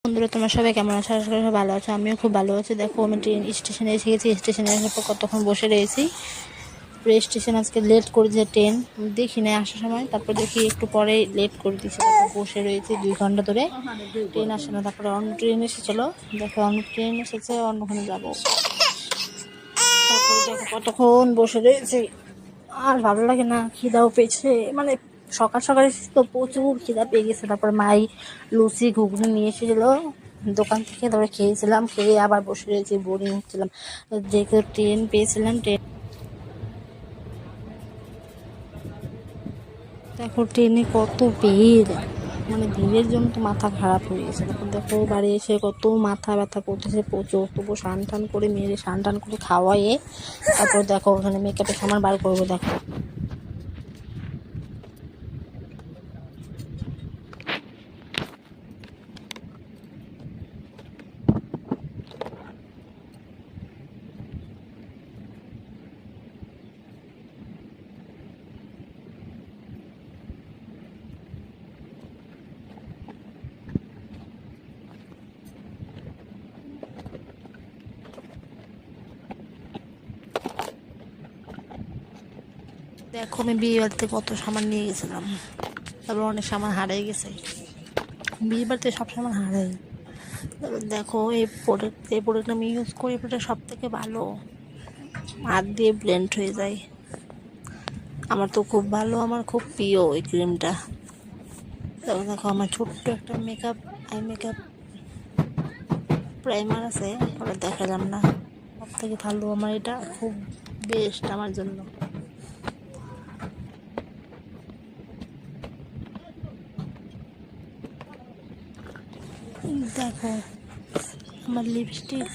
বন্ধুরা, তোমরা সবাই কেমন আছো? আশা করি সবাই ভালো আছো। আমিও খুব ভালো আছি। দেখো, আমি ট্রেন স্টেশনে এসে গেছি। স্টেশনে আসার পর কতক্ষণ বসে রয়েছি। স্টেশন আজকে লেট করে দিয়েছে ট্রেন, দেখি না আসার সময়। তারপর দেখি একটু পরে লেট করে দিয়েছে। তারপর বসে রয়েছি 2 ঘন্টা ধরে, ট্রেন আসে না। তারপরে অন্য ট্রেন এসেছিলো, দেখো অন্য ট্রেন এসেছে, অন্যখানে যাবো। তারপরে দেখো কতক্ষণ বসে রয়েছি, আর ভালো লাগে না। খিদাও পেয়েছে, মানে সকাল সকাল এসেছি তো প্রচুর খিদা পেয়ে গেছে। তারপর মাই লুচি ঘুগনি নিয়ে এসেছিল দোকান থেকে, তারপরে খেয়েছিলাম। খেয়ে আবার বসে রয়েছি, বোরিং হচ্ছিলাম। যেহেতু ট্রেন পেয়েছিলাম, দেখো ট্রেনে কত ভিড়, মানে ভিড়ের জন্য তো মাথা খারাপ হয়ে গেছে। তারপর দেখো বাড়ি এসে কত মাথা ব্যথা করতেছে প্রচুর। তবু স্নান টান করে মেরে স্নান টান করে খাওয়াইয়ে তারপর দেখো ওখানে মেকআপের সামান বার করবো। দেখো দেখো আমি বিয়ে বাড়িতে কত সামান নিয়ে গেছিলাম, তারপর অনেক সামান হারিয়ে গেছে। বিয়ে বাড়িতে সব সামান হারাই। তারপর দেখো এই প্রোডাক্ট আমি ইউজ করি, এটা সব থেকে ভালো, হাত দিয়ে ব্লেন্ড হয়ে যায়। আমার তো খুব ভালো, আমার খুব প্রিয় এই ক্রিমটা। তারপর দেখো আমার ছোট্ট একটা আই মেকআপ প্রাইমার আছে, ওটা দেখালাম না। সব থেকে ভালো আমার এটা, খুব বেস্ট আমার জন্য। দেখো আমার লিপস্টিক,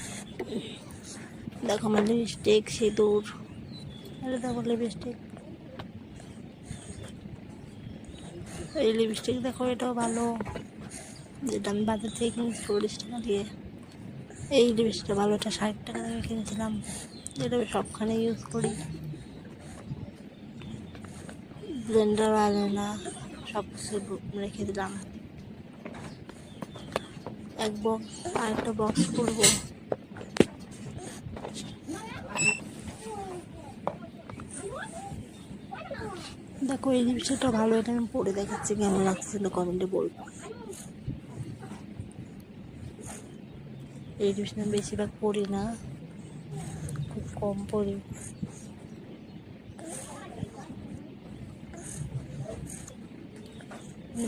দেখো আমার লিপস্টিক, সিঁদুর, আরে দেখো লিপস্টিক, এই লিপস্টিক দেখো, এটাও ভালো, যেটা আমি বাজার থেকে কিনেছি 40 টাকা দিয়ে। এই লিপস্টিকটা ভালো, এটা 60 টাকা দিয়ে কিনেছিলাম। এটা আমি সবখানে ইউজ করি। ব্লেন্ডার আনে না, সব কিছু রেখে দিলাম। এক বক্স আর একটা বক্স করবো। দেখো এই লিপস্টিকটা ভালো, এটা আমি পরে দেখাচ্ছি কেমন লাগছে, কমেন্টে বলবো। এই লিপস্টিক আমি বেশিরভাগ পরি না, খুব কম পরি।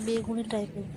বেগুনি টাইপের।